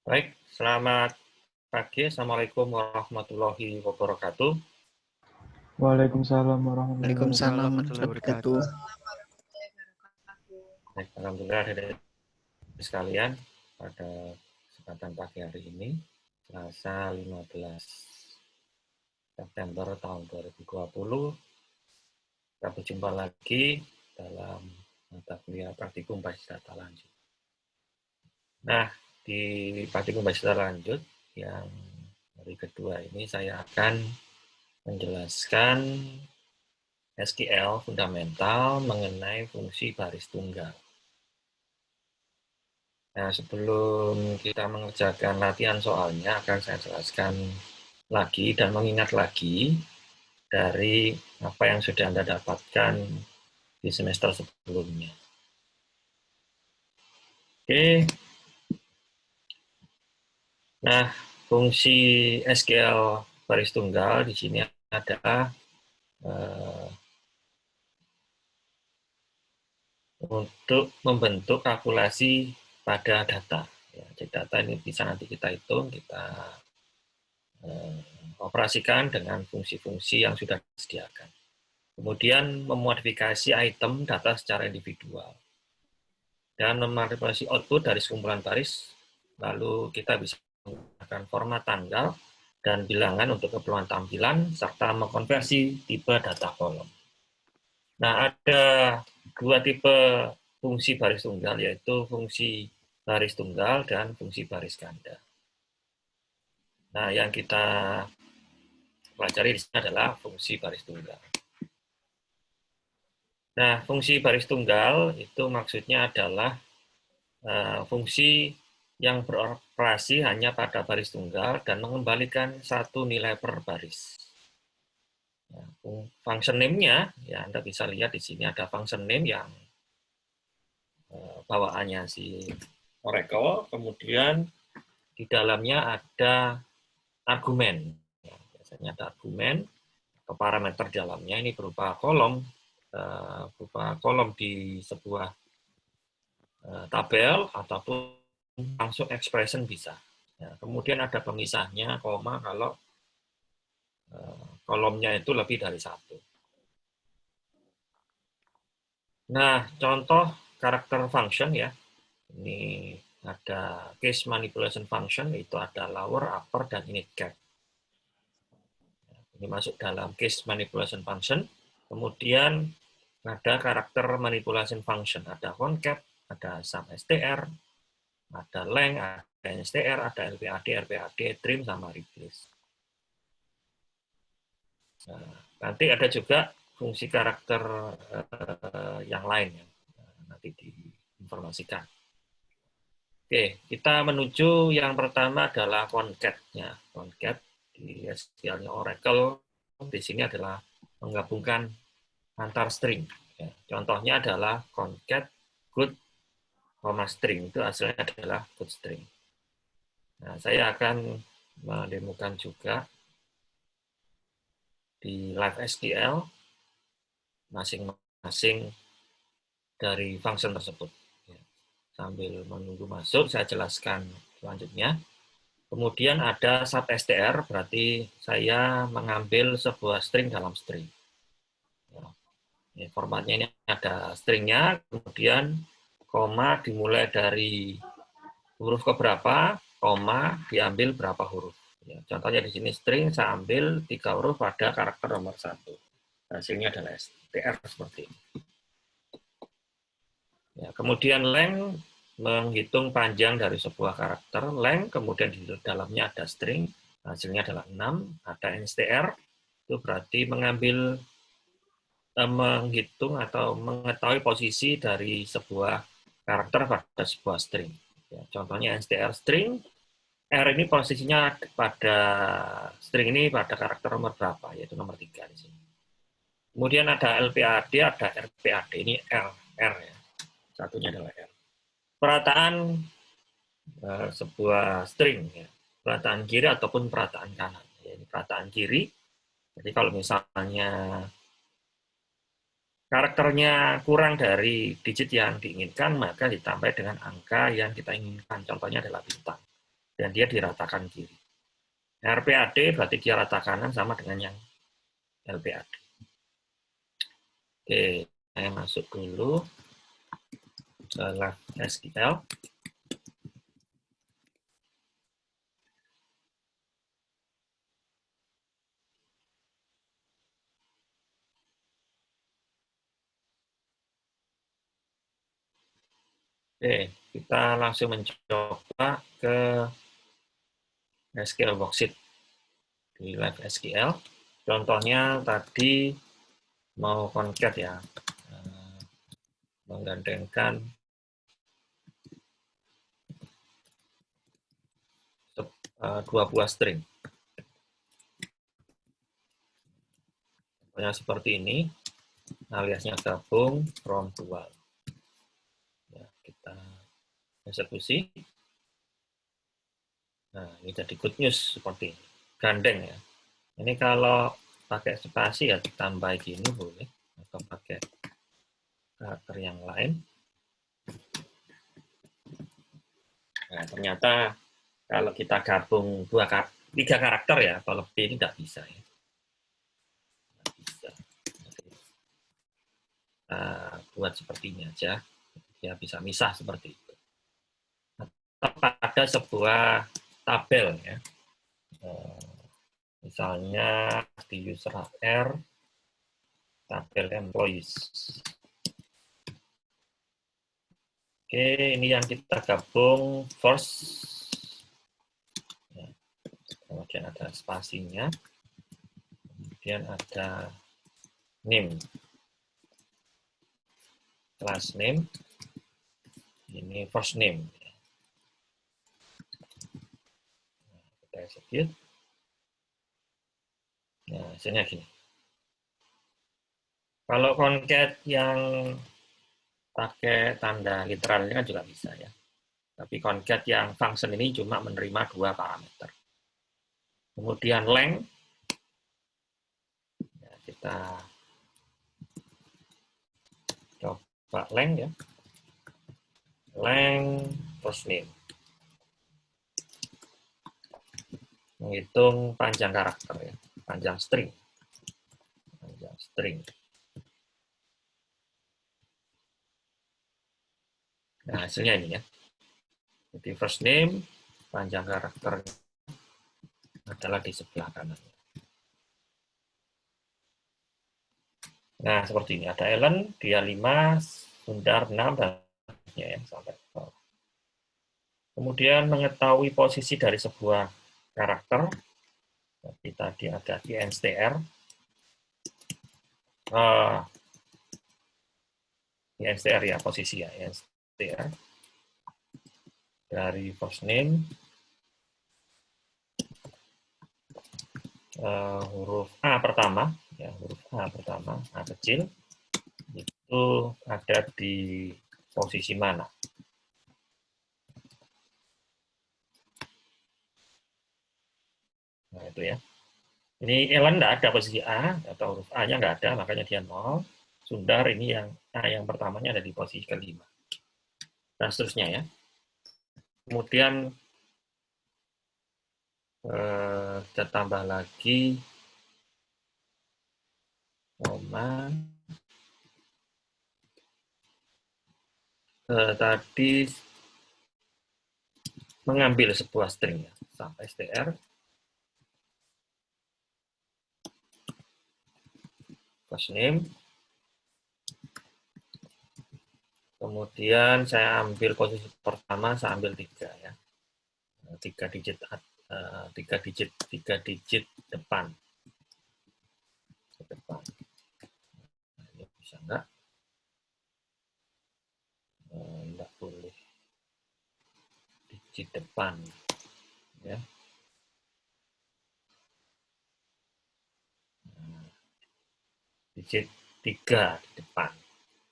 Baik, selamat pagi. Assalamualaikum warahmatullahi wabarakatuh. Waalaikumsalam warahmatullahi Waalaikumsalam wabarakatuh. warahmatullahi wabarakatuh. Alhamdulillah dari sekalian pada kesempatan pagi hari ini, Selasa 15 September tahun 2020, kita berjumpa lagi dalam mata kuliah praktikum basis data lanjut. Nah, di praktikum basis data lanjut yang hari kedua ini saya akan menjelaskan SQL fundamental mengenai fungsi baris tunggal. Nah, sebelum kita mengerjakan latihan soalnya, akan saya jelaskan lagi dan mengingat lagi dari apa yang sudah Anda dapatkan di semester sebelumnya. Oke. Nah, fungsi SQL baris tunggal di sini adalah untuk membentuk kalkulasi pada data. Ya, jadi data ini bisa nanti kita hitung, kita operasikan dengan fungsi-fungsi yang sudah disediakan. Kemudian memodifikasi item data secara individual. Dan memanipulasi output dari sekumpulan baris, lalu kita bisa menggunakan format tanggal dan bilangan untuk keperluan tampilan, serta mengkonversi tipe data kolom. Nah, ada dua tipe fungsi baris tunggal, yaitu fungsi baris tunggal dan fungsi baris ganda. Nah, yang kita pelajari di sini adalah fungsi baris tunggal. Nah, fungsi baris tunggal itu maksudnya adalah fungsi yang beroperasi hanya pada baris tunggal dan mengembalikan satu nilai per baris. Ya, function name-nya, ya Anda bisa lihat di sini ada function name yang bawaannya si Oracle, kemudian di dalamnya ada argumen. Ya, biasanya ada argumen atau parameter dalamnya ini berupa kolom di sebuah tabel ataupun langsung expression bisa. Ya, kemudian ada pemisahnya, koma kalau kolomnya itu lebih dari satu. Nah, contoh karakter function ya. Ini ada case manipulation function, itu ada lower, upper, dan init cap. Ini masuk dalam case manipulation function. Kemudian ada karakter manipulation function, ada concap, ada sum str, ada length, ada str, ada lpad, rpad, trim, sama replace. Nah, nanti ada juga fungsi karakter yang lain yang nanti diinformasikan. Oke, kita menuju yang pertama adalah concat-nya. Concat di SQL-nya Oracle di sini adalah menggabungkan antar string. Ya, contohnya adalah concat good, string, itu hasilnya adalah good string. Nah, saya akan mendemokan juga di Live SQL masing-masing dari function tersebut. Ya, sambil menunggu masuk, saya jelaskan selanjutnya. Kemudian ada sub str, berarti saya mengambil sebuah string dalam string. Ya, formatnya ini ada stringnya, kemudian koma dimulai dari huruf keberapa, koma diambil berapa huruf. Ya, contohnya di sini string saya ambil 3 huruf pada karakter nomor 1. Hasilnya adalah str seperti ini. Ya, kemudian length menghitung panjang dari sebuah karakter, length, kemudian di dalamnya ada string, hasilnya adalah 6, ada str, itu berarti menghitung atau mengetahui posisi dari sebuah karakter pada sebuah string. Ya, contohnya str string, R ini posisinya pada string ini pada karakter nomor berapa, yaitu nomor 3 di sini. Kemudian ada LPAD, ada RPAD, ini R ya. Satunya adalah R. Perataan sebuah string, ya. Perataan kiri ataupun perataan kanan. Ya, ini perataan kiri, jadi kalau misalnya karakternya kurang dari digit yang diinginkan, maka ditambah dengan angka yang kita inginkan. Contohnya adalah bintang. dan dia diratakan kiri. RPAD berarti dia rata kanan sama dengan yang LPAD. Oke, saya masuk dulu ke Live SQL. Oke, kita langsung mencoba ke SQL Worksheet di Live SQL. Contohnya tadi mau concat ya, menggandengkan dua buah string. Contohnya seperti ini, aliasnya gabung from dual. Ya, kita eksekusi. Nah, ini jadi good news seperti ini. Gandeng ya. Ini kalau pakai spasi ya ditambah gini boleh, atau pakai karakter yang lain. Nah, ternyata kalau kita gabung tiga karakter ya, kalau lebih ini tidak bisa ya. Tidak bisa. Kita buat seperti ini aja, dia bisa misah seperti itu. Pada sebuah tabel ya, misalnya di user HR, tabel employees. Oke, ini yang kita gabung first. Ya, kemudian ada spasinya, kemudian ada name, class name, ini first name. Kita execute. Nah, hasilnya gini. Kalau concat yang pakai tanda literal ini kan juga bisa ya. Tapi concat yang function ini cuma menerima 2 parameter. Kemudian length, ya, kita coba length ya. Length first name. Menghitung panjang karakter ya, panjang string. Panjang string. Nah, hasilnya ini ya. Jadi first name, panjang karakter adalah di sebelah kanan. Nah, seperti ini. Ada Ellen, dia 5, Sundar 6, dan ya, sampai ke bawah. Kemudian mengetahui posisi dari sebuah karakter. Jadi tadi ada instr. Instr ya, posisi ya, instr. Dari first name, huruf A pertama, ya, huruf A pertama, A kecil, itu ada di posisi mana. Nah, itu ya. Ini Ellen tidak ada posisi A, atau huruf A-nya nggak ada, makanya dia 0. Sundar ini yang A yang pertamanya ada di posisi kelima. Dan seterusnya ya. Kemudian kita tambah lagi koma. Tadi mengambil sebuah string ya, sampai str. First name. Kemudian saya ambil posisi pertama, saya ambil 3 ya. 3 digit depan. Nah, ini bisa enggak? Enggak boleh. Digit depan ya. Digit 3 di depan.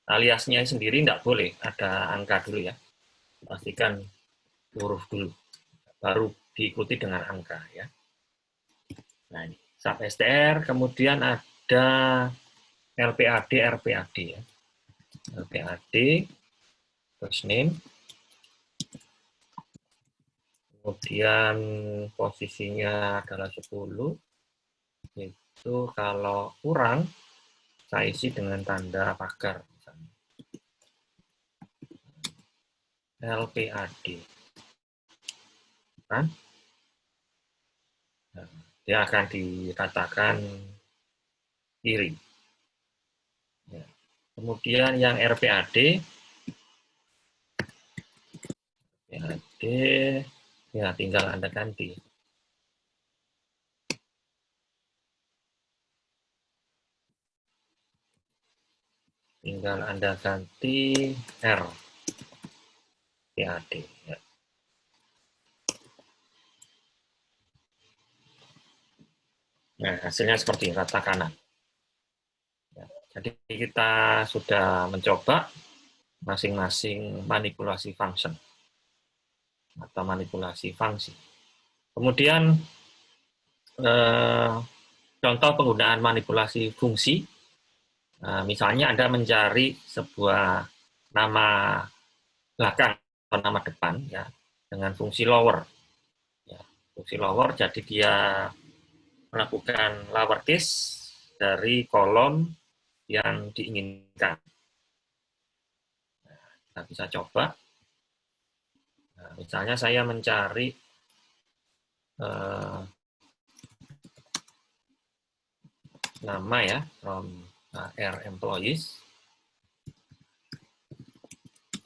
Aliasnya sendiri enggak boleh, ada angka dulu ya. Pastikan huruf dulu, baru diikuti dengan angka ya. Nah, ini sub str, kemudian ada LPAD, RPAD ya. LPAD, first name, kemudian posisinya adalah 10, itu kalau kurang, saya isi dengan tanda pagar, misalnya. LPAD. Kan? Nah, dia akan dikatakan kiri. Ya. Kemudian yang RPAD, ya tinggal Anda ganti. Tinggal Anda ganti R, PAD. Ya. Nah, hasilnya seperti rata kanan. Ya. Jadi kita sudah mencoba masing-masing manipulasi function atau manipulasi fungsi. Kemudian contoh penggunaan manipulasi fungsi, misalnya Anda mencari sebuah nama belakang atau nama depan ya dengan fungsi lower. Ya, fungsi lower jadi dia melakukan lowercase dari kolom yang diinginkan. Nah, kita bisa coba. Nah, misalnya saya mencari nama ya from R employees.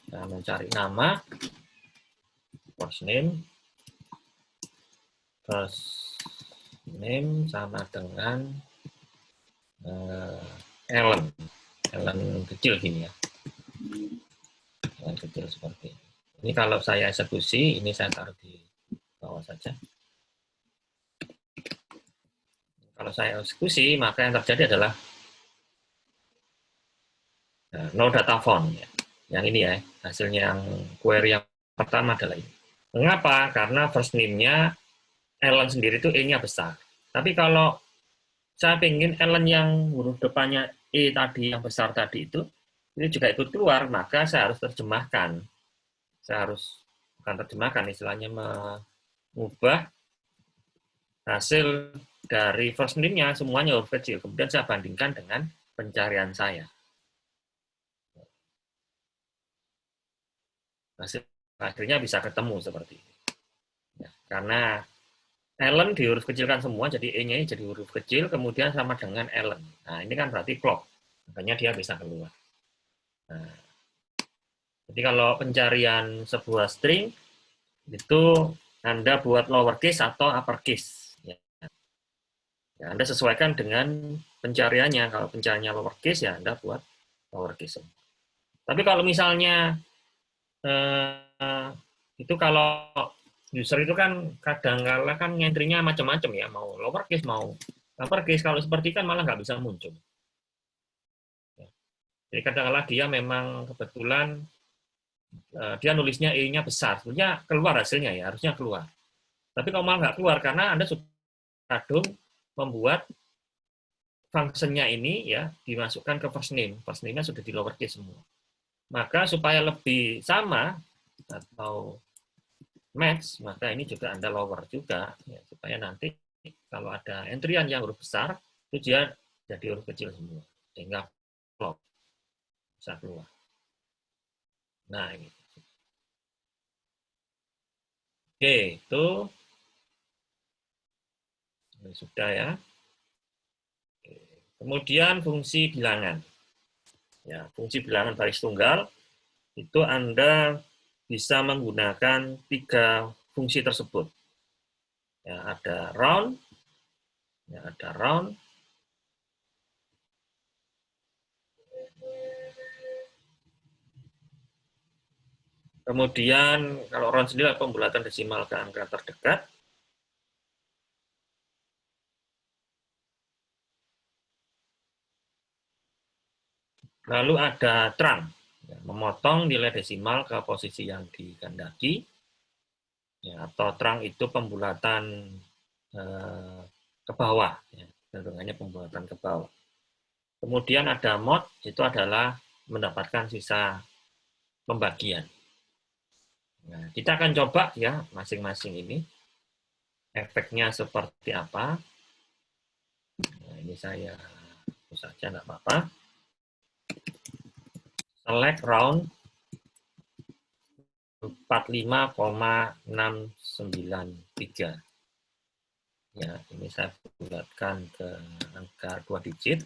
Saya mencari nama, first name sama dengan Ellen. Ellen kecil gini ya. Ellen kecil seperti ini. Ini kalau saya eksekusi, ini saya taruh di bawah saja. Kalau saya eksekusi, maka yang terjadi adalah no data found. Ya. Yang ini ya, hasilnya yang query yang pertama adalah ini. Mengapa? Karena first name-nya Ellen sendiri itu E-nya besar. Tapi kalau saya ingin Ellen yang huruf depannya E tadi, yang besar tadi itu, ini juga ikut keluar, maka saya harus terjemahkan. Saya harus, bukan terjemahkan, istilahnya mengubah hasil dari first name-nya semuanya huruf kecil. Kemudian saya bandingkan dengan pencarian saya. Akhirnya bisa ketemu seperti ini. Ya, karena Ellen di huruf kecilkan semua, jadi E-nya jadi huruf kecil, kemudian sama dengan Ellen. Nah, ini kan berarti clock. Makanya dia bisa keluar. Nah, jadi kalau pencarian sebuah string, itu Anda buat lowercase atau uppercase. Ya, Anda sesuaikan dengan pencariannya. Kalau pencariannya lowercase, ya Anda buat lowercase. Tapi kalau misalnya itu kalau user itu kan kadang-kala kan ngentrinya macam-macam ya, mau lowercase mau uppercase, kalau seperti kan malah nggak bisa muncul. Jadi kadang-kala dia memang kebetulan dia nulisnya E-nya besar, sebenarnya keluar hasilnya ya, harusnya keluar. Tapi kalau malah nggak keluar karena Anda sudah kadung membuat fungsinya ini ya dimasukkan ke first name-nya sudah di lowercase semua. Maka supaya lebih sama atau match, maka ini juga Anda lower juga, ya, supaya nanti kalau ada entryan yang huruf besar, itu dia jadi huruf kecil semua, sehingga clock bisa keluar. Nah, ini. Oke, itu sudah ya. Kemudian fungsi bilangan. Ya, fungsi bilangan baris tunggal, itu Anda bisa menggunakan 3 fungsi tersebut. Ya, ada round, kemudian kalau round sendiri pembulatan desimal ke angka terdekat, lalu ada trunk, ya, memotong nilai desimal ke posisi yang dikehendaki, ya, atau trunk itu pembulatan ke bawah, ya, cenderungannya pembulatan ke bawah. Kemudian ada mod, itu adalah mendapatkan sisa pembagian. Nah, kita akan coba ya masing-masing ini efeknya seperti apa. Nah, ini saya hapus saja, nggak apa-apa. Select round 45,693. Ya, ini saya bulatkan ke angka 2 digit.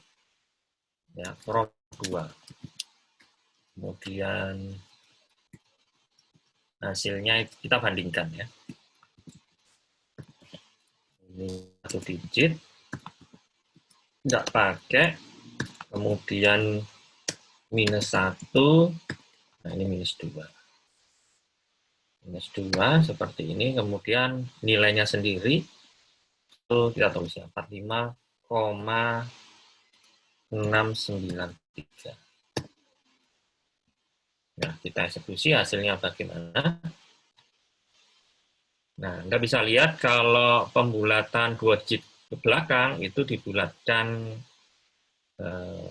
Ya, from 2. Kemudian hasilnya kita bandingkan ya. Ini 1 digit, nggak pakai, kemudian -1, nah ini -2. -2 seperti ini, kemudian nilainya sendiri, itu kita tulis ya, 45,693. Nah, kita eksekusi hasilnya bagaimana. Nah, Anda bisa lihat kalau pembulatan 2 digit ke belakang itu dibulatkan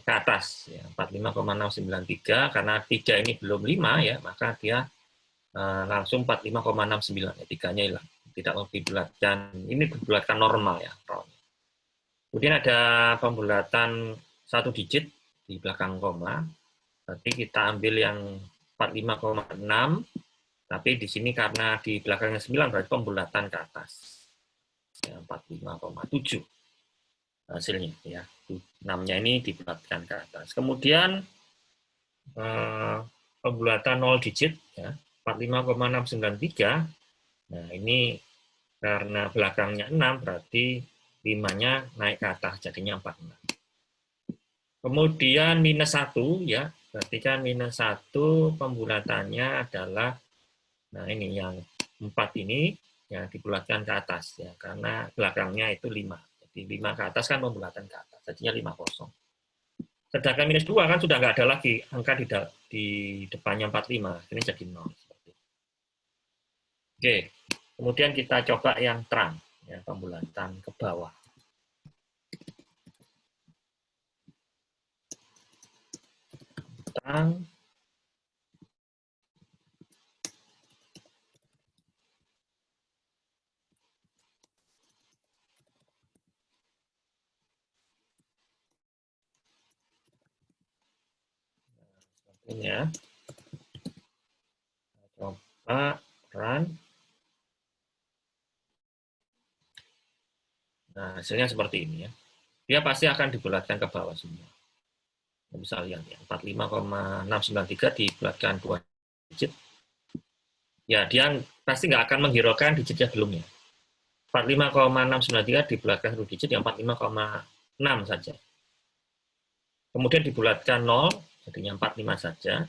ke atas, ya, 45,693, karena 3 ini belum 5, ya, maka dia langsung 45,69, ya, 3-nya hilang. Tidak mau dibulatkan, ini dibulatkan normal ya. Kemudian ada pembulatan 1 digit di belakang koma, berarti kita ambil yang 45,6, tapi di sini karena di belakangnya 9 berarti pembulatan ke atas. Ya, 45,7 hasilnya ya. 6-nya ini dibulatkan ke atas. Kemudian pembulatan 0 digit ya, 45,693. Nah, ini karena belakangnya 6 berarti 5-nya naik ke atas jadinya 46. Kemudian -1 ya, berarti kan -1 pembulatannya adalah, nah ini yang 4 ini ya dibulatkan ke atas ya, karena belakangnya itu 5. Jadi 5 ke atas kan pembulatan ke atas, jadinya 50. Sedangkan -2 kan sudah nggak ada lagi angka di depannya 45, ini jadi 0. Oke, kemudian kita coba yang terang, ya, pembulatan ke bawah. Terang, ini ya, coba run. Nah, hasilnya seperti ini ya. Dia pasti akan dibulatkan ke bawah semua. Bisa lihat ya, 45,693 dibulatkan 2 digit. Ya, dia pasti nggak akan menghiraukan digit yang sebelumnya. 45,693 dibulatkan 1 digit, yang 45,6 saja. Kemudian dibulatkan 0, jadinya 45 saja.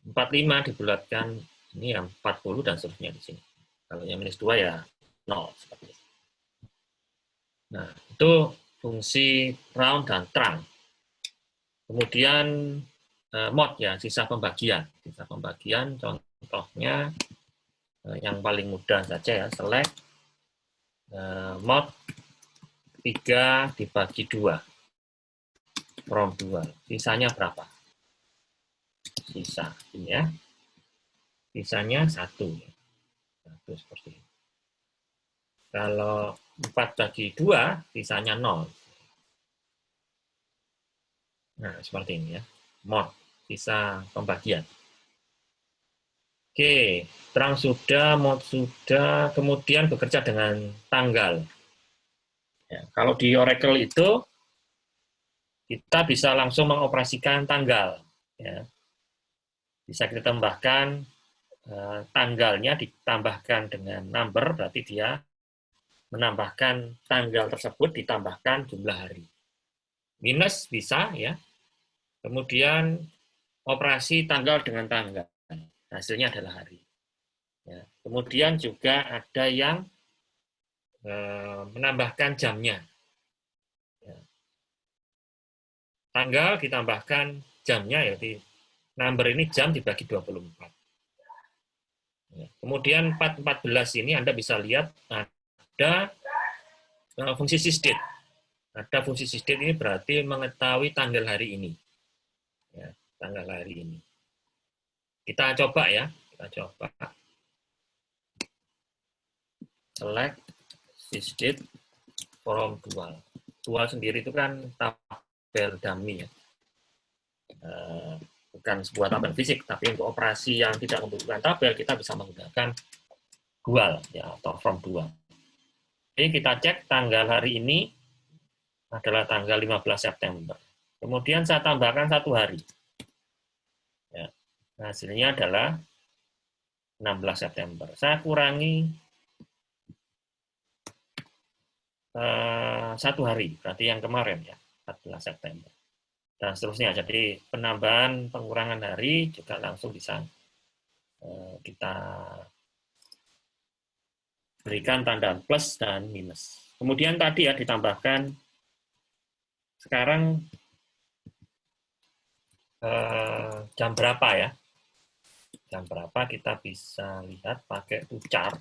45 dibulatkan, ini yang 40 dan seterusnya di sini. Kalau yang -2 ya 0. Seperti itu. Nah, itu fungsi round dan terang. Kemudian mod ya, sisa pembagian. Sisa pembagian contohnya yang paling mudah saja ya, select mod 3 dibagi 2 from 2. Sisanya berapa? Sisa ini ya. Sisanya 1. 1 seperti ini. Kalau 4 bagi 2, sisanya 0. Nah, seperti ini ya. Mod, sisa pembagian. Oke, terang sudah, mod sudah, kemudian bekerja dengan tanggal. Ya, kalau di Oracle itu, kita bisa langsung mengoperasikan tanggal. Ya. Bisa kita tambahkan tanggalnya, ditambahkan dengan number, berarti dia menambahkan tanggal tersebut, ditambahkan jumlah hari. Minus bisa, ya. Kemudian operasi tanggal dengan tanggal. Hasilnya adalah hari. Ya. Kemudian juga ada yang menambahkan jamnya. Ya. Tanggal ditambahkan jamnya, yaitu number ini jam dibagi 24. Ya. Kemudian 414 ini Anda bisa lihat ada fungsi sysdate. Ada fungsi sysdate ini berarti mengetahui tanggal hari ini. Ya, tanggal hari ini. Kita coba ya, Kita coba select sysdate from dual. Dual sendiri itu kan tabel dummy ya. Bukan sebuah tabel fisik, tapi untuk operasi yang tidak membutuhkan tabel kita bisa menggunakan dual ya, atau from dual. Jadi kita cek tanggal hari ini adalah tanggal 15 September. Kemudian saya tambahkan 1 hari. Ya. Hasilnya adalah 16 September. Saya kurangi 1 hari, berarti yang kemarin ya, 14 September. Dan seterusnya. Jadi penambahan pengurangan hari juga langsung bisa kita berikan tanda plus dan minus. Kemudian tadi ya ditambahkan sekarang jam berapa ya? Jam berapa kita bisa lihat pakai tucar.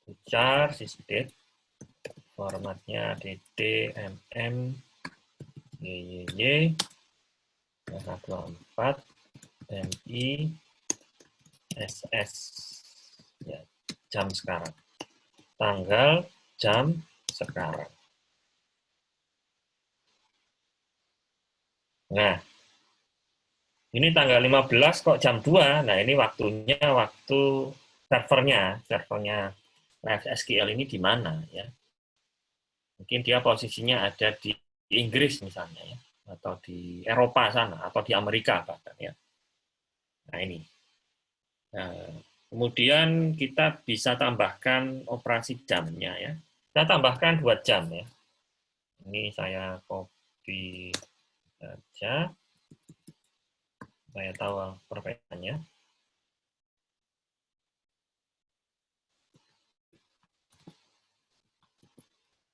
Tucar sysdate formatnya dd mm yy 24 mi ss ya, jam sekarang, tanggal jam sekarang. Nah, ini tanggal 15 kok jam 2. Nah, ini waktunya waktu servernya LiveSQL ini di mana ya? Mungkin dia posisinya ada di Inggris misalnya ya, atau di Eropa sana, atau di Amerika bahkan ya. Nah, ini. Nah, kemudian kita bisa tambahkan operasi jamnya ya. Kita tambahkan 2 jam ya. Ini saya copy saja. Saya tahu perbedaannya.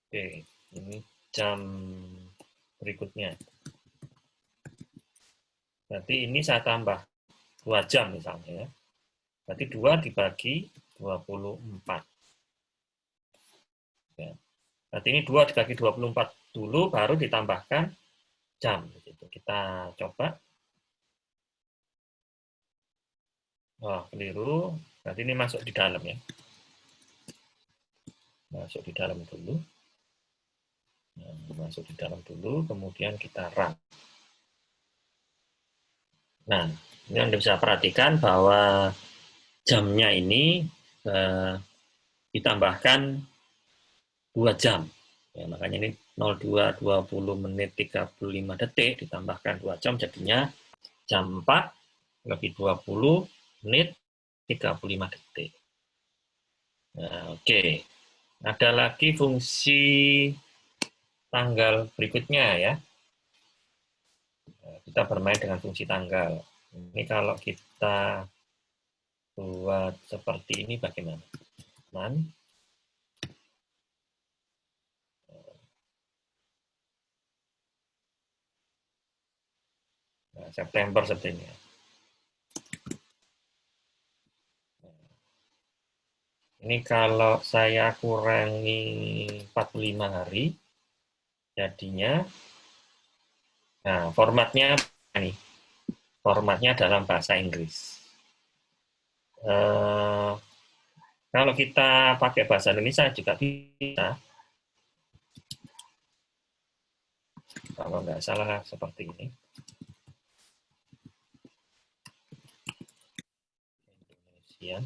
Oke, ini jam berikutnya. Berarti ini saya tambah 2 jam misalnya ya. Berarti 2 dibagi 24. Ya. Berarti ini 2 dibagi 24 dulu, baru ditambahkan jam. Kita coba. Oh, keliru. Berarti ini masuk di dalam ya. Masuk di dalam dulu. Nah, masuk di dalam dulu, kemudian kita run. Nah, ini Anda bisa perhatikan bahwa jamnya ini ditambahkan 2 jam. Ya, makanya ini 02.20 menit 35 detik ditambahkan 2 jam, jadinya jam 4 lebih 20 menit 35 detik. Nah, oke. Ada lagi fungsi tanggal berikutnya ya. Kita bermain dengan fungsi tanggal. Ini kalau kita buat seperti ini bagaimana? Nah, September seperti ini. Ini kalau saya kurangi 45 hari, jadinya, nah formatnya ini, formatnya dalam bahasa Inggris. Kalau kita pakai bahasa Indonesia juga bisa. Kalau nggak salah seperti ini. Indonesia.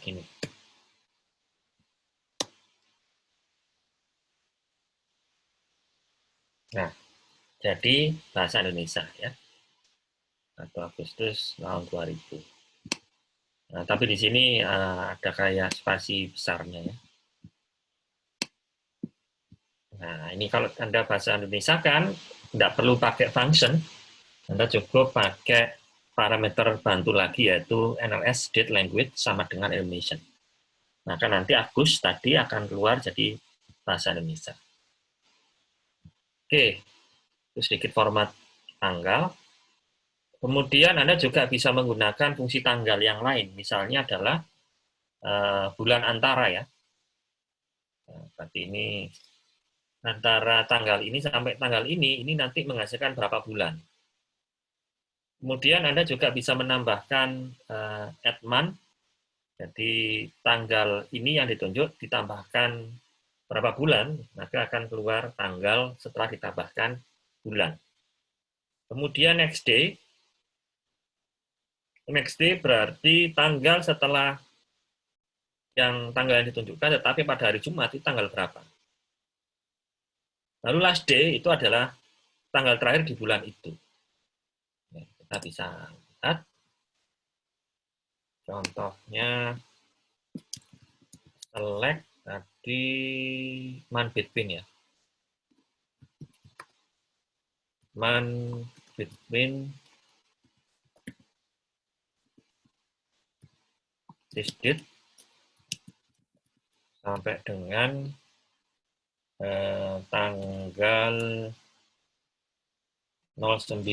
Gini. Nah, jadi bahasa Indonesia ya. 1 Agustus tahun 2000. Nah, tapi di sini ada kayak spasi besarnya ya. Nah, ini kalau Anda bahasa Indonesia kan tidak perlu pakai function, Anda cukup pakai parameter bantu lagi, yaitu NLS date language sama dengan animation. Maka nanti Agus tadi akan keluar jadi bahasa Indonesia. Oke, itu sedikit format tanggal. Kemudian Anda juga bisa menggunakan fungsi tanggal yang lain, misalnya adalah bulan antara ya. Nah, berarti ini antara tanggal ini sampai tanggal ini nanti menghasilkan berapa bulan. Kemudian Anda juga bisa menambahkan add month, jadi tanggal ini yang ditunjuk ditambahkan berapa bulan, maka akan keluar tanggal setelah ditambahkan bulan. Kemudian next day berarti tanggal setelah yang tanggal yang ditunjukkan, tetapi pada hari Jumat itu tanggal berapa. Lalu last day itu adalah tanggal terakhir di bulan itu. Ya, kita bisa lihat contohnya select tadi month between ya. Month between this date sampai dengan tanggal 09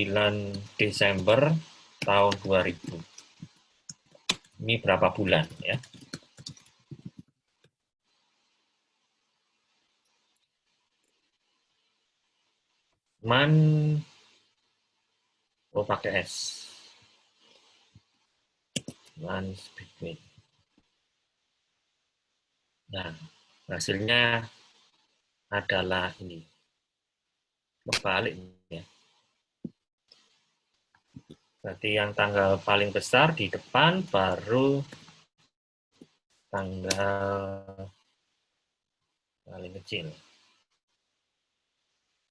Desember tahun 2000. Ini berapa bulan ya? Pakai S. Months between. Nah, hasilnya adalah ini. Kebalik ya. Berarti yang tanggal paling besar di depan, baru tanggal paling kecil.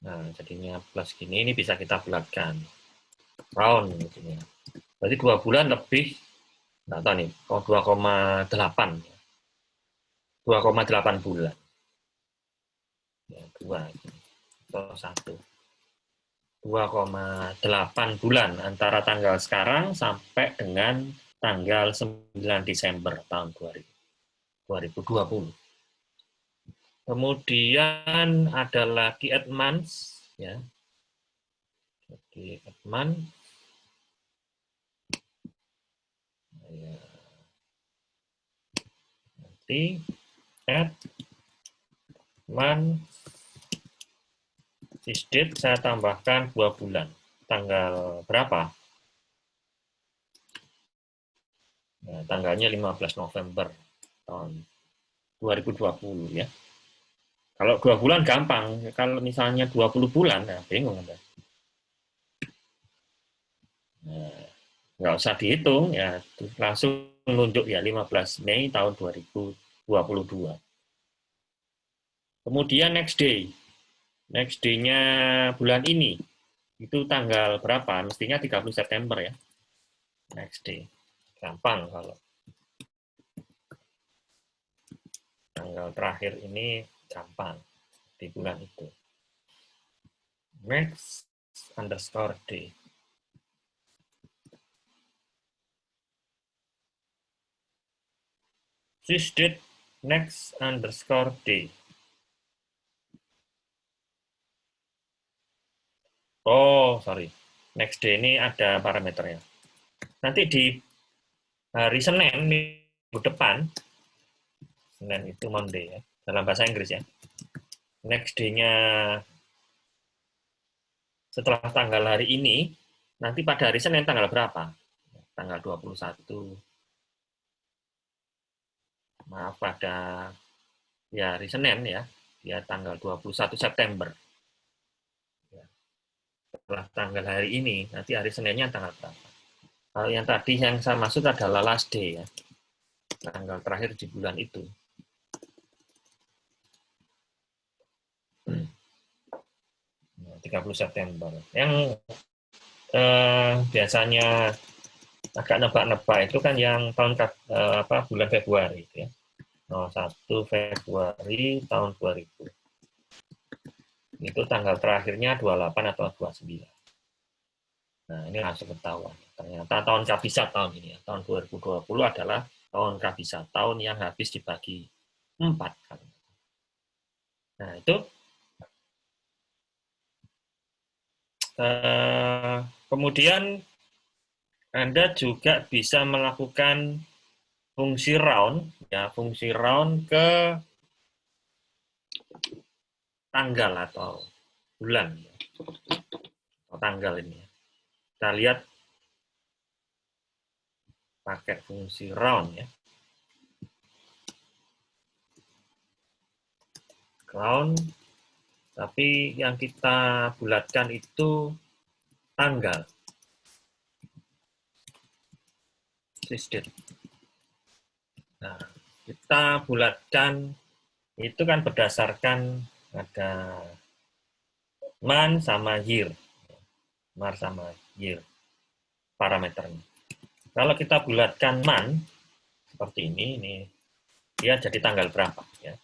Nah, jadinya plus gini, ini bisa kita bulatkan. Round gitu ya. Berarti 2 bulan lebih, nggak tahu nih, 2,8. 2,8 bulan. Ya, 2 atau 1. 2,8 bulan antara tanggal sekarang sampai dengan tanggal 9 Desember tahun 2020. Kemudian ada lagi add months ya. Jadi add month ya. Nanti add month this date saya tambahkan 2 bulan. Tanggal berapa? Nah, tanggalnya 15 November tahun 2020 ya. Kalau 2 bulan gampang, kalau misalnya 20 bulan, nah bingung Anda. Nah, nggak usah dihitung, ya langsung menunjuk ya 15 Mei tahun 2022. Kemudian next day. Next day-nya bulan ini, itu tanggal berapa? Mestinya 30 September ya. Next day. Gampang kalau tanggal terakhir ini gampang di bulan itu. Next underscore day. This date next underscore day. Oh, sorry. Next day ini ada parameternya. Nanti di hari Senin minggu depan, Senin itu Monday ya, dalam bahasa Inggris ya. Next day-nya setelah tanggal hari ini, nanti pada hari Senin tanggal berapa? Tanggal 21. Maaf, pada ya hari Senin ya, ya tanggal 21 September. Ya. Setelah tanggal hari ini, nanti hari Seninnya tanggal berapa? Kalau yang tadi yang saya maksud adalah last day ya, tanggal terakhir di bulan itu. 30 September. Yang biasanya agak nebak-nebak itu kan yang tahun bulan Februari itu ya. 1 Februari tahun 2000. Itu tanggal terakhirnya 28 atau 29. Nah, ini langsung ketahuan. Ternyata tahun kabisat tahun ini ya. Tahun 2020 adalah tahun kabisat, tahun yang habis dibagi 4. Nah, itu kemudian Anda juga bisa melakukan fungsi round ya, fungsi round ke tanggal atau bulan atau tanggal ini. Kita lihat pakai fungsi round ya. Round, tapi yang kita bulatkan itu tanggal. Date. Nah, kita bulatkan itu kan berdasarkan ada month sama year. Month sama year parameternya. Kalau kita bulatkan month seperti ini dia jadi tanggal berapa ya.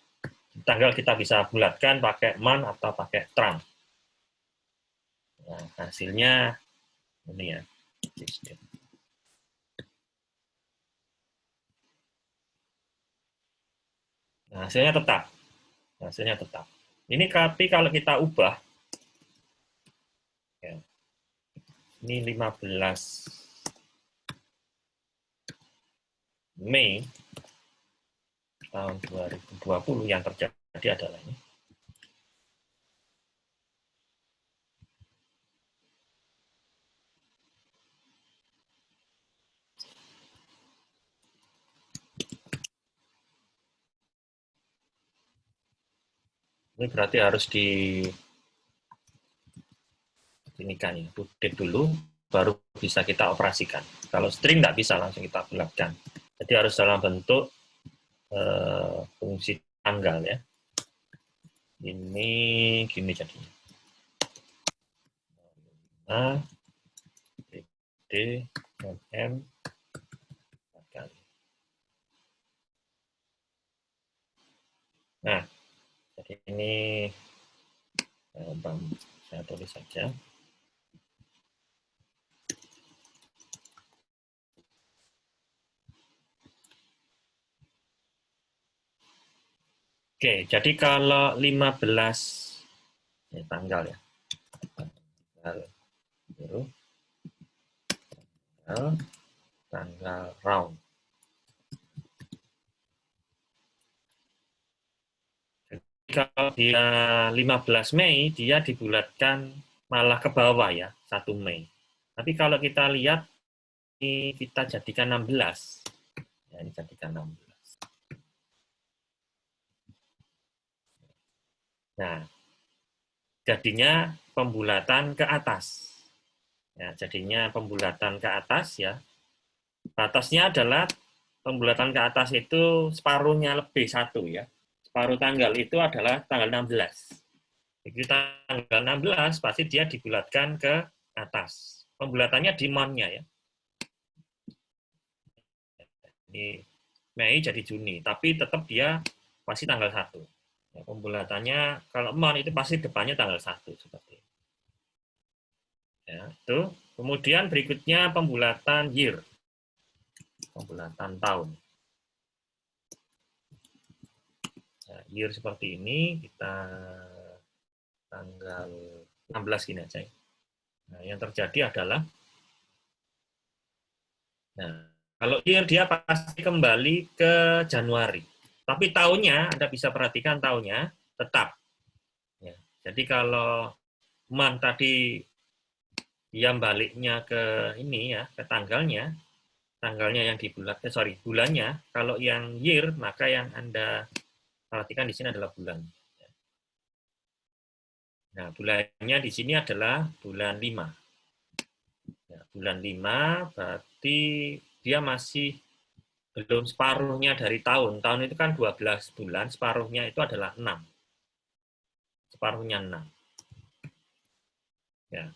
Tanggal kita bisa bulatkan pakai month atau pakai term. Nah, hasilnya ini ya. Nah, hasilnya tetap. Hasilnya tetap. Ini tapi kalau kita ubah, ya, ini 15 Mei tahun 2020 yang terjadi adalah ini. Ini berarti harus ini kan ya, update dulu, baru bisa kita operasikan. Kalau string nggak bisa langsung kita bulatkan. Jadi harus dalam bentuk fungsi tanggal ya. Ini gini jadinya. A, D, M, kali. Nah, jadi ini saya tulis saja. Oke, jadi kalau 15 ini tanggal ya. Tanggal round. Jadi kalau dia 15 Mei, dia dibulatkan malah ke bawah ya, 1 Mei. Tapi kalau kita lihat, ini kita jadikan 16. Ya, ini jadikan 16. Nah, jadinya pembulatan ke atas. Ya, jadinya pembulatan ke atas ya. Batasnya adalah pembulatan ke atas itu separuhnya lebih 1 ya. Separuh tanggal itu adalah tanggal 16. Jadi tanggal 16 pasti dia dibulatkan ke atas. Pembulatannya di month-nya ya. Ini Mei jadi Juni, tapi tetap dia pasti tanggal 1. Ya, pembulatannya kalau month itu pasti depannya tanggal 1 seperti itu. Ya, itu. Kemudian berikutnya pembulatan year. Pembulatan tahun. Nah, year seperti ini kita tanggal 16 gini aja. Nah, yang terjadi adalah kalau year dia pasti kembali ke Januari. Tapi tahunnya, Anda bisa perhatikan tahunnya tetap. Ya. Jadi kalau month tadi dia baliknya ke ini ya, ke tanggalnya yang dibulatkan, bulannya. Kalau yang year, maka yang Anda perhatikan di sini adalah bulan. Nah, bulannya di sini adalah bulan 5. Ya, bulan 5 berarti dia masih belum separuhnya dari tahun. Tahun itu kan 12 bulan, separuhnya itu adalah 6. Separuhnya 6. Ya,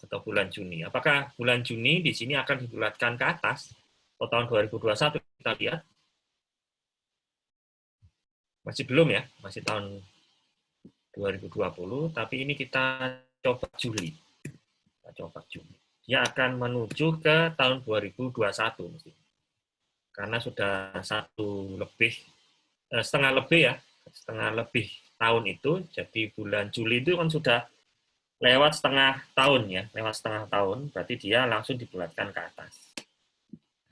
atau bulan Juni. Apakah bulan Juni di sini akan dibulatkan ke atas? Atau tahun 2021 kita lihat. Masih belum ya, masih tahun 2020, tapi ini kita coba Juli. Kita coba Juli. Dia akan menuju ke tahun 2021 mesti. Karena sudah setengah lebih tahun itu, jadi bulan Juli itu kan sudah lewat setengah tahun ya, berarti dia langsung dibulatkan ke atas.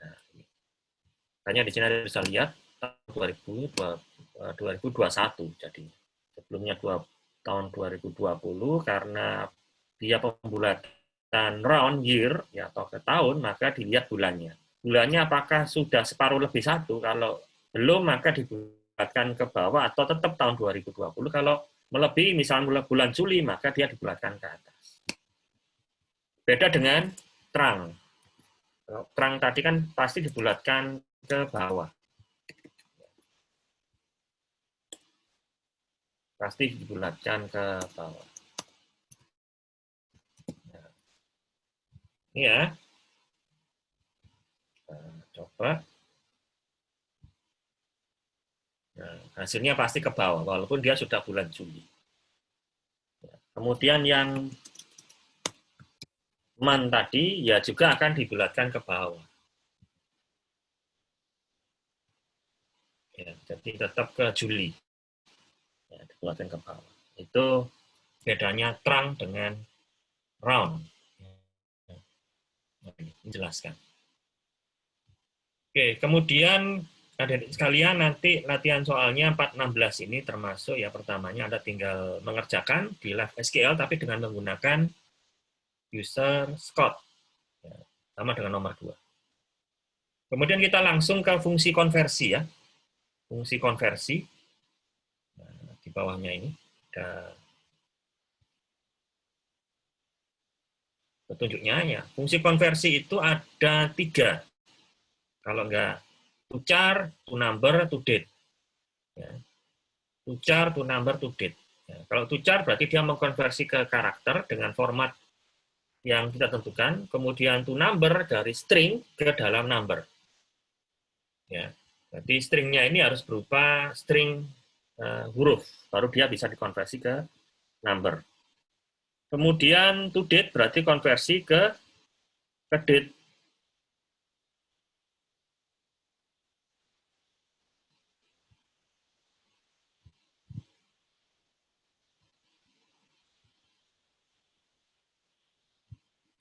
Nah, makanya di sini Anda bisa lihat tahun 2021 jadi sebelumnya tahun 2020 karena dia pembulatan round year ya atau ke tahun, maka dilihat bulannya. Bulannya apakah sudah separuh lebih satu, kalau belum maka dibulatkan ke bawah atau tetap tahun 2020. Kalau melebihi misalnya bulan Juli maka dia dibulatkan ke atas. Beda dengan terang. Terang tadi kan pasti dibulatkan ke bawah. Pasti dibulatkan ke bawah. Nah, ini ya. Nah, coba. Nah, hasilnya pasti ke bawah, walaupun dia sudah bulan Juli. Kemudian yang man tadi, ya juga akan dibulatkan ke bawah. Ya, jadi tetap ke Juli. Ya, dibulatkan ke bawah. Itu bedanya terang dengan round. Menjelaskan. Oke, kemudian adik sekalian nanti latihan soalnya 416 ini termasuk ya pertamanya Anda tinggal mengerjakan di Live SQL tapi dengan menggunakan user Scott. Ya, sama dengan nomor 2. Kemudian kita langsung ke fungsi konversi ya. Fungsi konversi. Nah, di bawahnya ini ada petunjuknya ya. Fungsi konversi itu ada 3. Kalau enggak, to char, to number, to date. Ya. To char, to number, to date. Ya. Kalau to char berarti dia mengkonversi ke karakter dengan format yang kita tentukan, kemudian to number dari string ke dalam number. Ya. Jadi stringnya ini harus berupa string huruf, baru dia bisa dikonversi ke number. Kemudian to date berarti konversi ke date.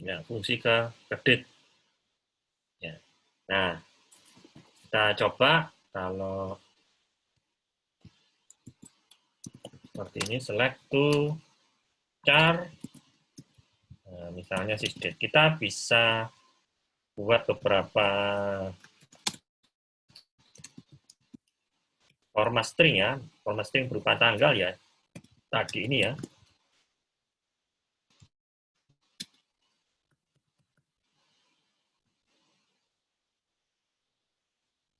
Ya, fungsi ke date. Ya. Nah, kita coba kalau seperti ini, select to char, nah, misalnya sysdate. Kita bisa buat beberapa format string ya, format string berupa tanggal ya, tadi ini ya.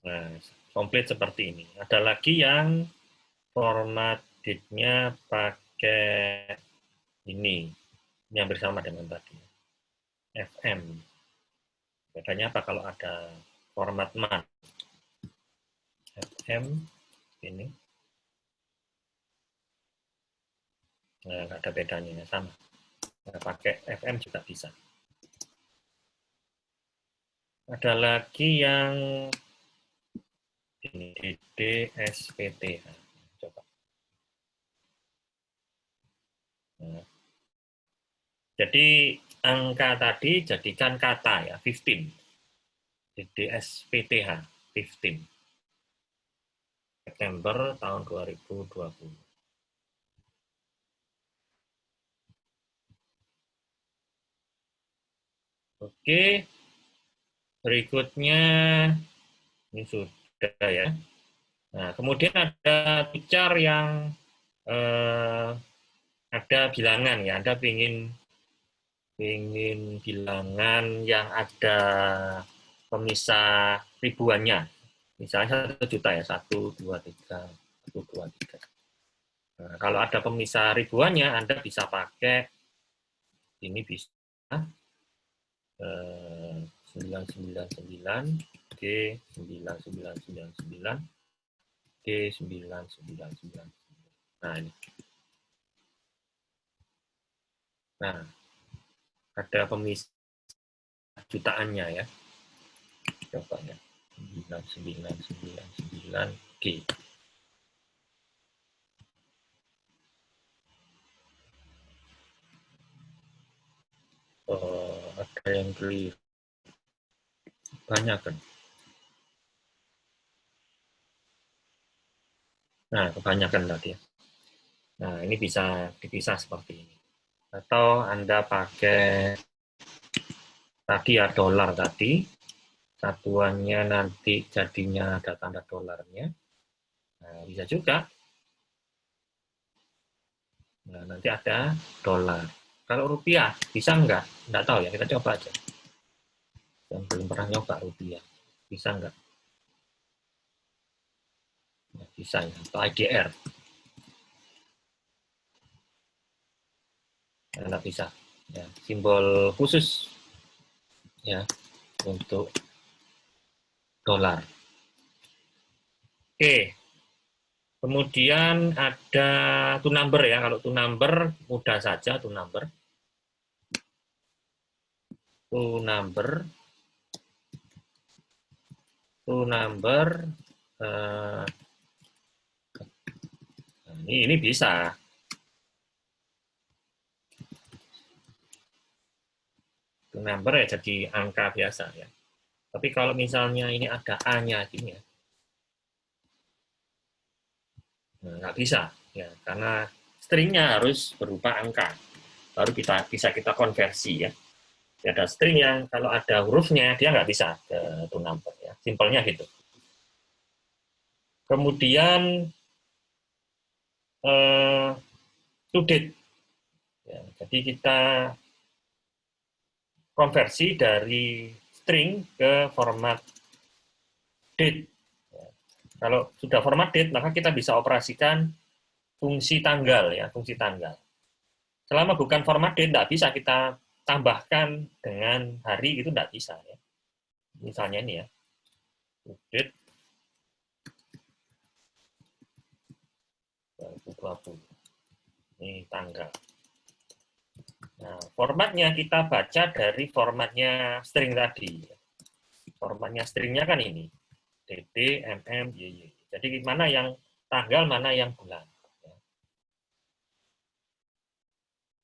Nah, komplit seperti ini. Ada lagi yang format date-nya pakai ini yang bersama dengan tadi. FM. Bedanya apa kalau ada format man? FM ini. Nah, nggak ada bedanya, sama. Nah, pakai FM juga bisa. Ada lagi yang ini DDSPT. Coba. Nah, jadi angka tadi jadikan kata ya, 15. DDSPTH, 15. September tahun 2020. Oke, berikutnya ini sudah ya. Nah, kemudian ada feature yang ada bilangan ya. Anda ingin bilangan yang ada pemisah ribuannya. Misalnya 1 juta ya, 1, 2, 3, 1, 2, 3. Nah, kalau ada pemisah ribuannya, Anda bisa pakai ini bisa 999 G 9999 G 999. Nah ini. Nah ada pemisah jutaannya ya. Coba ya. 9999 G. Ada yang keliru. Banyak kan. Nah, kebanyakan tadi ya. Nah, ini bisa dipisah seperti ini. Atau Anda pakai tadi ya dolar tadi, satuannya nanti jadinya ada tanda dolarnya. Nah, bisa juga. Nah, nanti ada dolar. Kalau rupiah, bisa nggak? Nggak tahu ya, kita coba aja. Yang belum pernah nyoba rupiah. Bisa nggak? Nah, bisa ya. Atau IDR. Nah, nggak bisa. Ya, simbol khusus ya untuk dolar. Oke, kemudian ada two number ya. Kalau two number mudah saja two number. Two number, two number. Eh, ini bisa. Two number ya jadi angka biasa ya. Tapi kalau misalnya ini ada A-nya gini ya, nah, nggak bisa ya karena stringnya harus berupa angka. Baru bisa kita konversi ya. Ada string yang kalau ada hurufnya dia nggak bisa ke two number ya. Simpelnya gitu. Kemudian to date. Ya, jadi kita konversi dari string ke format date. Ya, kalau sudah format date, maka kita bisa operasikan fungsi tanggal ya, fungsi tanggal. Selama bukan format date, tidak bisa kita tambahkan dengan hari itu tidak bisa ya. Misalnya ini ya, date 2020. Ini tanggal. Nah, formatnya kita baca dari formatnya string tadi. Formatnya stringnya kan ini. DT, MM, YY. Jadi mana yang tanggal, mana yang bulan.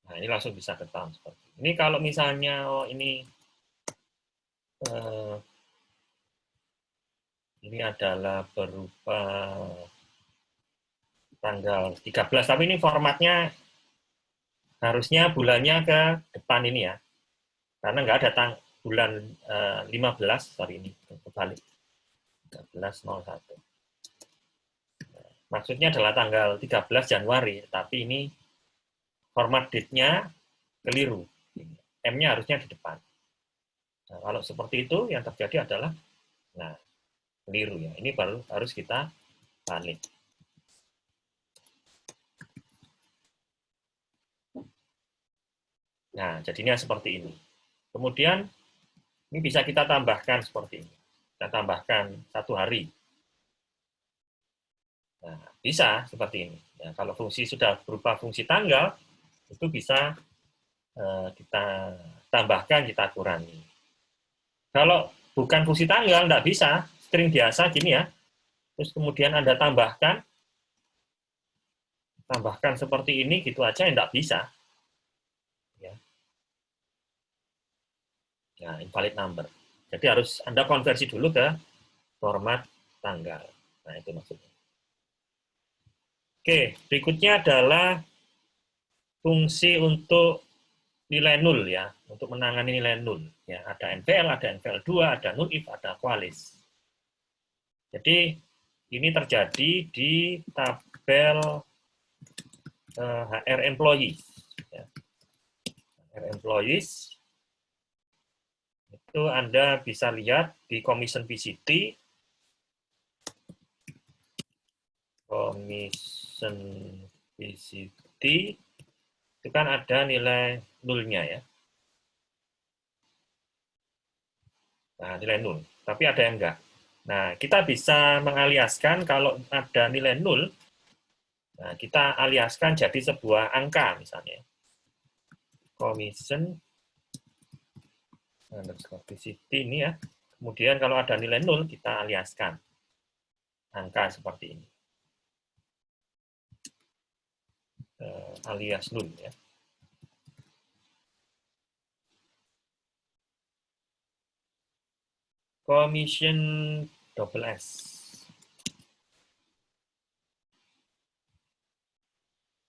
Nah, ini langsung bisa ketahuan seperti ini. Ini kalau misalnya eh, ini adalah berupa tanggal 13, tapi ini formatnya harusnya bulannya ke depan ini ya. Karena nggak ada bulan 15, sorry ini kebalik. 1301. Maksudnya adalah tanggal 13 Januari, tapi ini format date-nya keliru. M-nya harusnya di depan. Nah, kalau seperti itu yang terjadi adalah nah keliru ya. Ini baru harus kita balik. Nah, jadinya seperti ini. Kemudian ini bisa kita tambahkan seperti ini. Kita tambahkan 1 hari. Nah, bisa seperti ini. Ya, kalau fungsi sudah berupa fungsi tanggal, itu bisa kita tambahkan, kita kurangi. Kalau bukan fungsi tanggal, tidak bisa. String biasa gini ya. Terus kemudian Anda tambahkan seperti ini, gitu aja, tidak bisa. Ya. Nah, invalid number. Jadi harus Anda konversi dulu ke format tanggal. Nah, itu maksudnya. Oke, berikutnya adalah fungsi untuk nilai nul ya, untuk menangani nilai nul. Ya, ada NVL, ada NVL2, ada null if, ada qualis. Jadi ini terjadi di tabel HR employees. Ya. HR employees itu Anda bisa lihat di commission VCT, commission VCT itu kan ada nilai nulnya ya. Nah, nilai nul. Tapi ada yang enggak. Nah, kita bisa mengaliaskan kalau ada nilai nul, nah, kita aliaskan jadi sebuah angka misalnya. Commission underscore VCT ini ya. Kemudian kalau ada nilai nul, kita aliaskan angka seperti ini. Alias nul ya. Commission double S.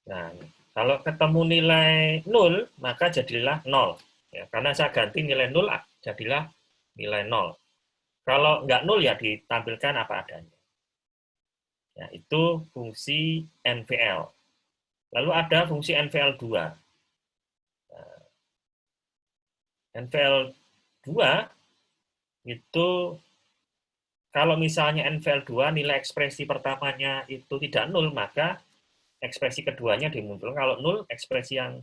Nah, kalau ketemu nilai 0, maka jadilah 0. Ya, karena saya ganti nilai 0, jadilah nilai 0. Kalau nggak 0, ya ditampilkan apa adanya. Ya, itu fungsi NVL. Lalu ada fungsi NVL2. Nah, NVL2 itu kalau misalnya NVL2 nilai ekspresi pertamanya itu tidak 0, maka ekspresi keduanya dimunculkan. Kalau 0, ekspresi yang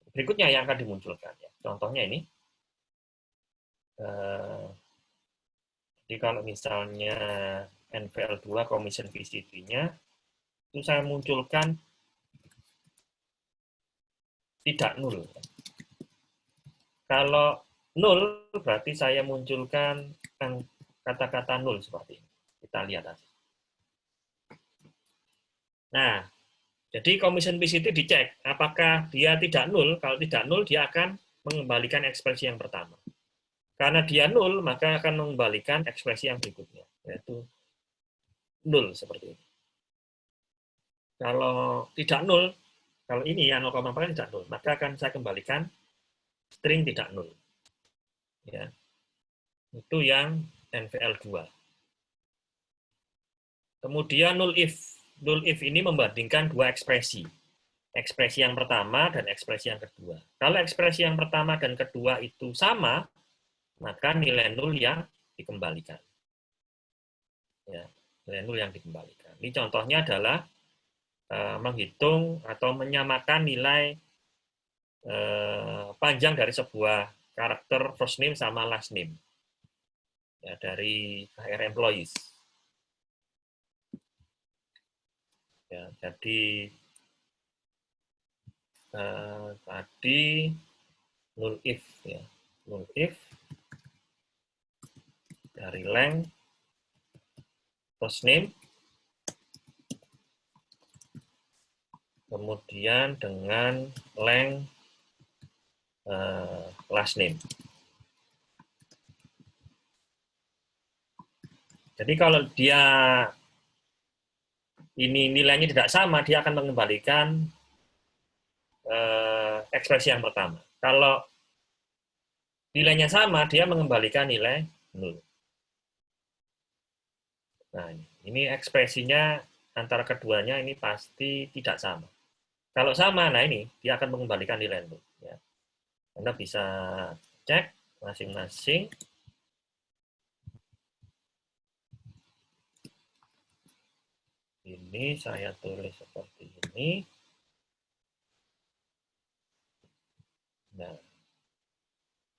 berikutnya yang akan dimunculkan. Ya. Contohnya ini. Jadi kalau misalnya NVL2 Commission VCT-nya, itu saya munculkan tidak 0. Kalau 0, berarti saya munculkan kata-kata 0 seperti ini. Kita lihat aja. Nah, jadi Commission VCT dicek, apakah dia tidak 0. Kalau tidak 0, dia akan mengembalikan ekspresi yang pertama. Karena dia 0, maka akan mengembalikan ekspresi yang berikutnya, yaitu 0 seperti ini. Kalau tidak 0, kalau ini ya 0,4 tidak 0, maka akan saya kembalikan string tidak 0. Ya. Itu yang NVL2. Kemudian null if. Null if ini membandingkan dua ekspresi. Ekspresi yang pertama dan ekspresi yang kedua. Kalau ekspresi yang pertama dan kedua itu sama, maka nilai nol yang dikembalikan. Ya, nilai nol yang dikembalikan. Ini contohnya adalah menghitung atau menyamakan nilai panjang dari sebuah karakter first name sama last name. Ya, dari HR employees. Ya, jadi tadi null if ya, null if dari length first name, kemudian dengan length last name. Jadi kalau dia ini nilainya tidak sama, dia akan mengembalikan ekspresi yang pertama. Kalau nilainya sama, dia mengembalikan nilai 0. Nah, ini ekspresinya antara keduanya ini pasti tidak sama. Kalau sama, nah ini dia akan mengembalikan nilai 0. Ya. Anda bisa cek masing-masing. Ini saya tulis seperti ini.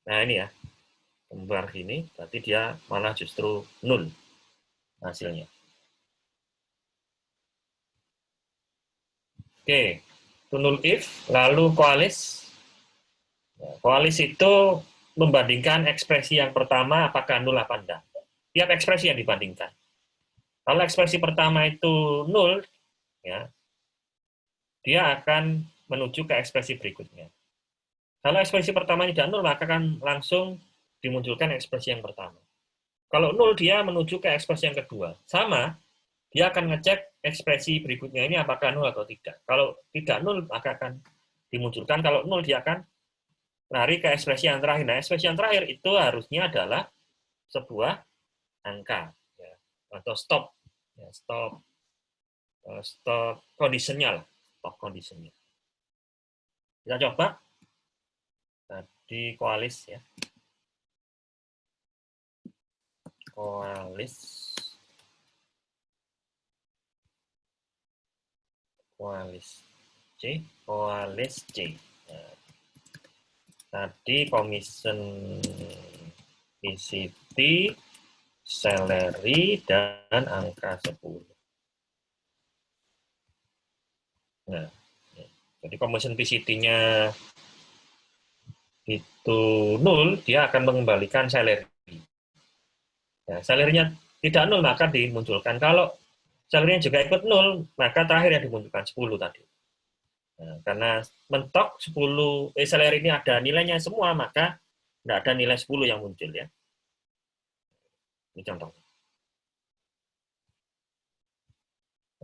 Nah ini ya, kembar gini, berarti dia malah justru 0 hasilnya. Oke, itu null if, lalu koalis. Koalis itu membandingkan ekspresi yang pertama apakah 0 apa enggak. Tiap ekspresi yang dibandingkan. Kalau ekspresi pertama itu 0, ya, dia akan menuju ke ekspresi berikutnya. Kalau ekspresi pertama tidak 0, maka akan langsung dimunculkan ekspresi yang pertama. Kalau 0, dia menuju ke ekspresi yang kedua. Sama, dia akan ngecek ekspresi berikutnya ini apakah 0 atau tidak. Kalau tidak 0, maka akan dimunculkan. Kalau 0, dia akan lari ke ekspresi yang terakhir. Nah, ekspresi yang terakhir itu harusnya adalah sebuah angka. Ya, atau stop. Ya, stop condition-nya lah. Stop condition-nya. Kita coba. Tadi koalis ya. Koalis C, koalis C. Nah, tadi commission VCT, salary, dan angka 10. Nah, jadi commission VCT-nya itu 0, dia akan mengembalikan salary. Nah, salary-nya tidak 0, maka dimunculkan. Kalau salary-nya juga ikut 0, maka terakhir yang dimunculkan 10 tadi. Nah, karena mentok 10, salary ini ada nilainya semua, maka tidak ada nilai 10 yang muncul ya. Ini contoh.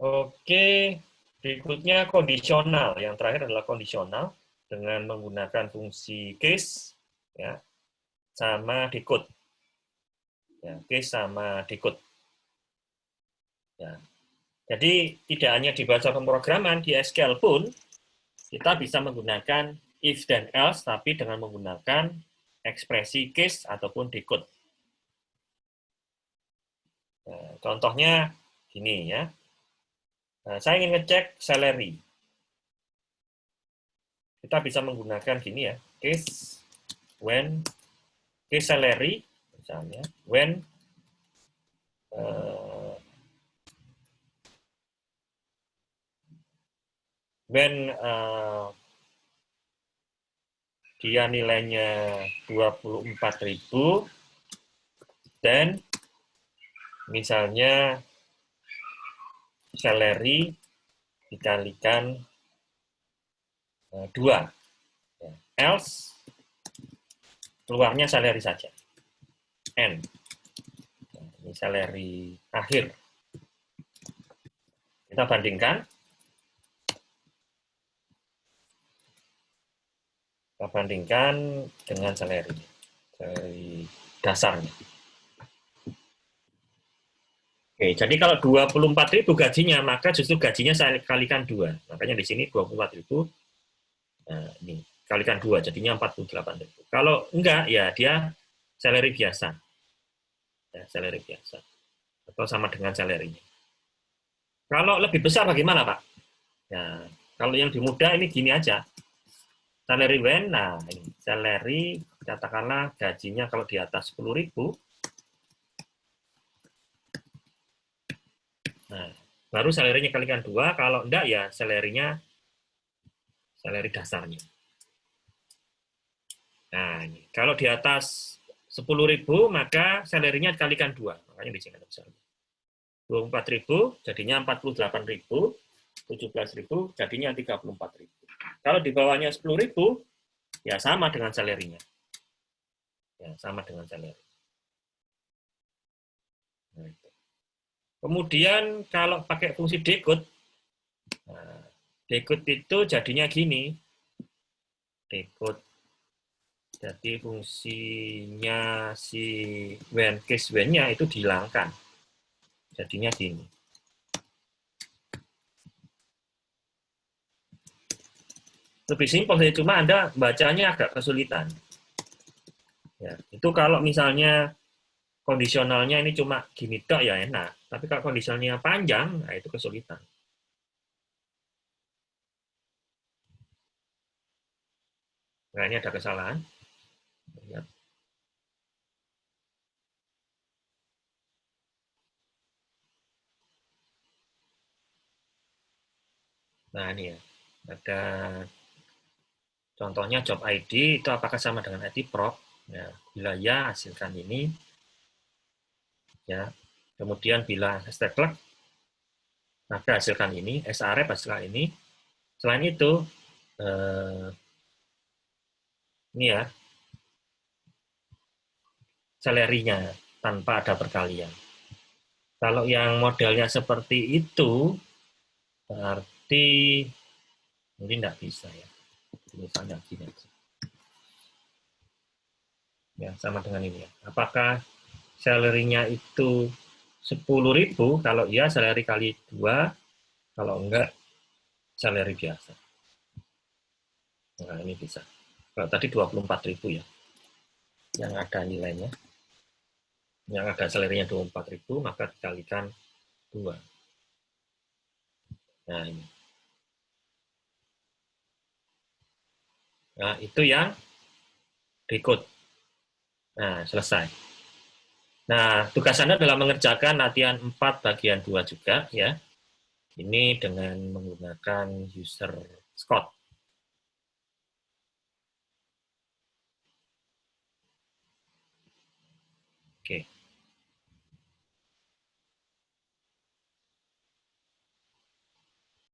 Oke, Berikutnya kondisional. Yang terakhir adalah kondisional dengan menggunakan fungsi case ya, sama decode. Ya, case sama decode. Ya. Jadi tidak hanya di bahasa pemrograman, di SQL pun kita bisa menggunakan if dan else, tapi dengan menggunakan ekspresi case ataupun decode. Nah, contohnya gini ya. Nah, saya ingin ngecek salary. Kita bisa menggunakan gini ya, case when case salary misalnya when uh, when dia nilainya 24.000 dan misalnya salary dikalikan 2. Else keluarnya salary saja. N. Ini salary akhir. Kita bandingkan. Kita bandingkan dengan salary dasarnya. Oke, jadi kalau 24.000 gajinya, maka justru gajinya saya kalikan 2. Makanya di sini 24.000, nah ini kalikan 2, jadinya 48.000. Kalau enggak, ya dia salary biasa. Ya, salary biasa. Atau sama dengan salary-nya. Kalau lebih besar bagaimana, Pak? Ya, kalau yang dimudah ini gini aja. Salary when, nah ini salary katakanlah gajinya kalau di atas 10.000, nah baru salary-nya kalikan 2, kalau enggak ya salary-nya salary dasarnya. Nah, ini kalau di atas 10.000 maka salary-nya dikalikan 2, makanya di sini ada besarnya. 24.000 jadinya 48.000, 17.000 jadinya 34.000. Kalau di bawahnya 10.000 ya sama dengan salary-nya. Ya, sama dengan salary. Nah, kemudian kalau pakai fungsi decode, nah, decode itu jadinya gini. Decode jadi fungsinya si when case when-nya itu dihilangkan. Jadinya gini. Lebih simpel sih, cuma Anda bacanya agak kesulitan. Ya, itu kalau misalnya kondisionalnya ini cuma gini tok ya enak, tapi kalau kondisionalnya panjang, nah itu kesulitan. Nah, ini ada kesalahan. Lihat. Nah, ini ya. Ada contohnya job ID itu apakah sama dengan ID prop? Ya, bila ya, hasilkan ini. Ya. Kemudian bila hashtag plug, maka hasilkan ini, sref hasilkan ini. Selain itu, ini ya, salary-nya tanpa ada perkalian. Kalau yang modelnya seperti itu, berarti mungkin tidak bisa ya. Misalnya gini aja. Ya, sama dengan ini ya. Apakah salary-nya itu 10.000? Kalau iya, salary kali 2. Kalau enggak, salary biasa. Nah, ini bisa. Kalau tadi 24.000 ya. Yang ada nilainya. Yang ada salary-nya 24.000, maka dikalikan 2. Nah, ini. Nah, itu yang decode. Nah, selesai. Nah, tugas Anda adalah mengerjakan latihan 4 bagian 2 juga ya. Ini dengan menggunakan user Scott. Oke.